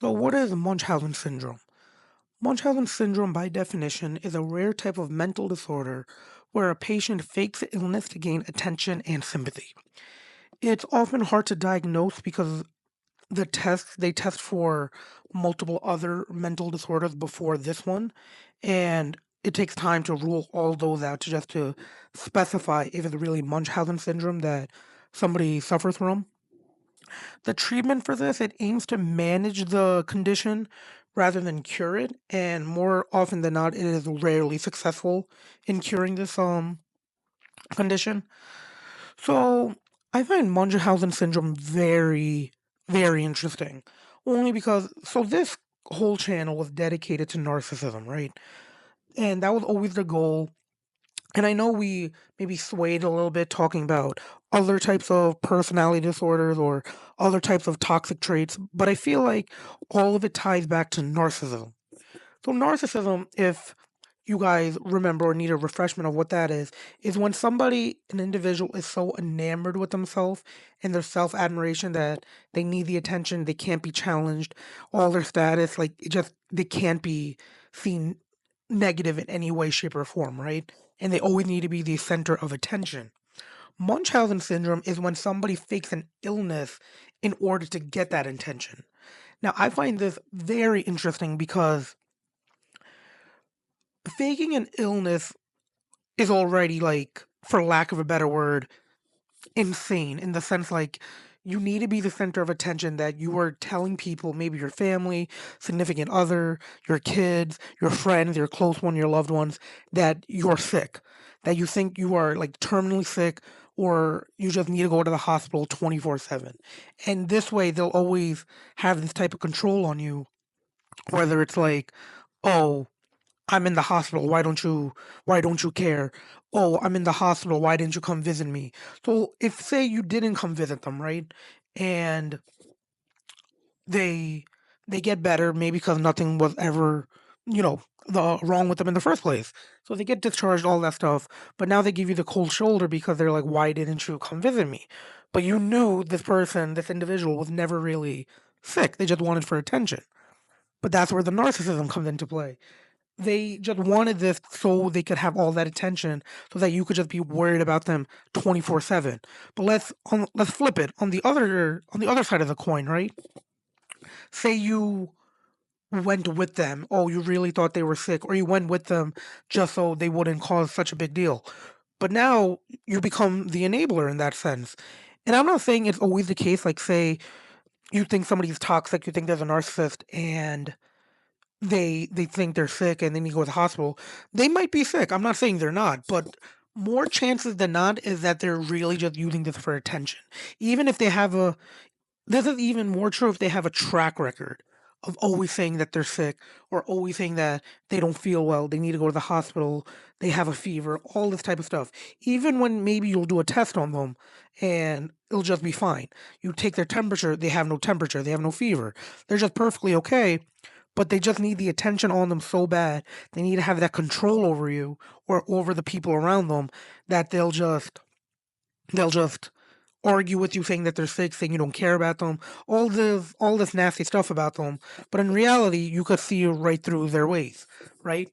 So, what is Munchausen syndrome? Munchausen syndrome, by definition, is a rare type of mental disorder where a patient fakes illness to gain attention and sympathy. It's often hard to diagnose because they test for multiple other mental disorders before this one, and it takes time to rule all those out to specify if it's really Munchausen syndrome that somebody suffers from. The treatment for this, it aims to manage the condition rather than cure it, and more often than not, it is rarely successful in curing this condition. So I find Munchausen syndrome very, very interesting. Only because this whole channel was dedicated to narcissism, right? And that was always the goal. And I know we maybe swayed a little bit talking about other types of personality disorders or other types of toxic traits, but I feel like all of it ties back to narcissism. So, narcissism, if you guys remember or need a refreshment of what that is when an individual is so enamored with themselves and their self admiration that they need the attention, they can't be challenged, all their status, like they can't be seen negative in any way, shape, or form, right? And they always need to be the center of attention. Munchausen syndrome is when somebody fakes an illness in order to get that attention. Now, I find this very interesting because faking an illness is already, like, for lack of a better word, insane in the sense like you need to be the center of attention, that you are telling people, maybe your family, significant other, your kids, your friends, your close one, your loved ones, that you're sick, that you think you are like terminally sick, or you just need to go to the hospital 24/7. And this way they'll always have this type of control on you, whether it's like, oh, I'm in the hospital. Why don't you care? Oh, I'm in the hospital. Why didn't you come visit me? So if, say, you didn't come visit them, right? And they they get better, maybe because nothing was ever, wrong with them in the first place. So they get discharged, all that stuff. But now they give you the cold shoulder because they're like, why didn't you come visit me? But you knew this individual was never really sick. They just wanted for attention. But that's where the narcissism comes into play. They just wanted this so they could have all that attention, so that you could just be worried about them 24/7. But let's flip it on the other side of the coin, right? Say you went with them. Oh, you really thought they were sick, or you went with them just so they wouldn't cause such a big deal. But now you become the enabler in that sense. And I'm not saying it's always the case. Like, say you think somebody's toxic, you think there's a narcissist, and they think they're sick and they need to go to the hospital. They might be sick. I'm not saying they're not, but more chances than not is that they're really just using this for attention. Even if they have a This is even more true if they have a track record of always saying that they're sick, or always saying that they don't feel well, they need to go to the hospital, they have a fever, all this type of stuff. Even when maybe you'll do a test on them and it'll just be fine. You take their temperature, they have no temperature, they have no fever. They're just perfectly okay, but they just need the attention on them so bad. They need to have that control over you or over the people around them, that they'll just argue with you, saying that they're sick, saying you don't care about them, all this nasty stuff about them. But in reality, you could see right through their ways, right?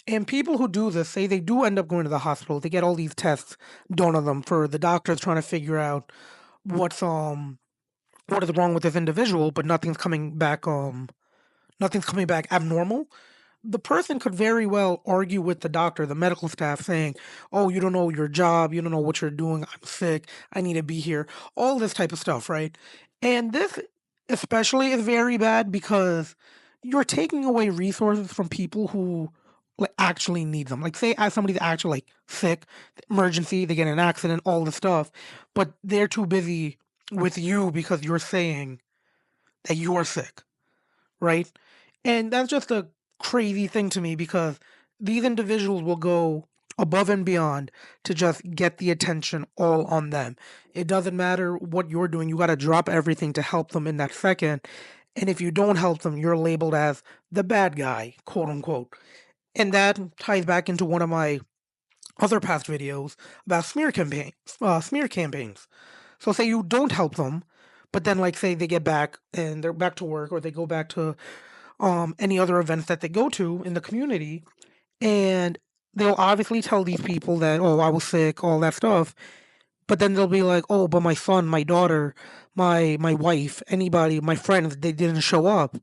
And people who do this, say they do end up going to the hospital. They get all these tests done on them for the doctors trying to figure out what's what is wrong with this individual, but nothing's coming back abnormal. The person could very well argue with the doctor, the medical staff, saying, "Oh, you don't know your job, you don't know what you're doing, I'm sick, I need to be here," all this type of stuff, right? And this especially is very bad because you're taking away resources from people who, like, actually need them. Like, say, as somebody's actually, like, sick, emergency, they get in an accident, all this stuff, but they're too busy with you because you're saying that you're sick, right? And that's just a crazy thing to me, because these individuals will go above and beyond to just get the attention all on them. It doesn't matter what you're doing, you got to drop everything to help them in that second. And if you don't help them, you're labeled as the bad guy, quote unquote. And that ties back into one of my other past videos about smear campaigns. So say you don't help them, but then like say they get back and they're back to work or they go back to any other events that they go to in the community, and they'll obviously tell these people that, oh, I was sick, all that stuff, but then they'll be like, oh, but my son, my daughter, my wife, anybody, my friends, they didn't show up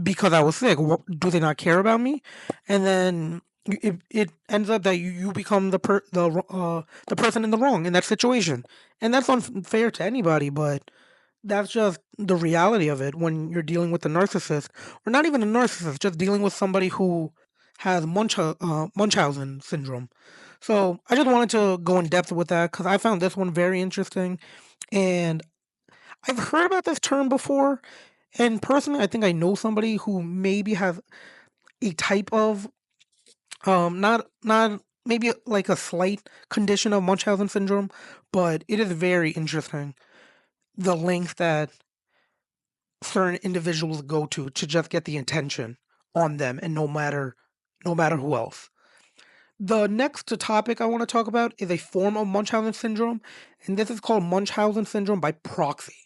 because I was sick. Do they not care about me? And then it ends up that you become the person in the wrong in that situation, and that's unfair to anybody. But that's just the reality of it when you're dealing with a narcissist, or not even a narcissist, just dealing with somebody who has Munchausen syndrome. So I just wanted to go in depth with that because I found this one very interesting, and I've heard about this term before. And personally, I think I know somebody who maybe has a type of not maybe like a slight condition of Munchausen syndrome, but it is very interesting the length that certain individuals go to just get the attention on them, and no matter who else. The next topic I want to talk about is a form of Munchausen syndrome, and this is called Munchausen syndrome by proxy.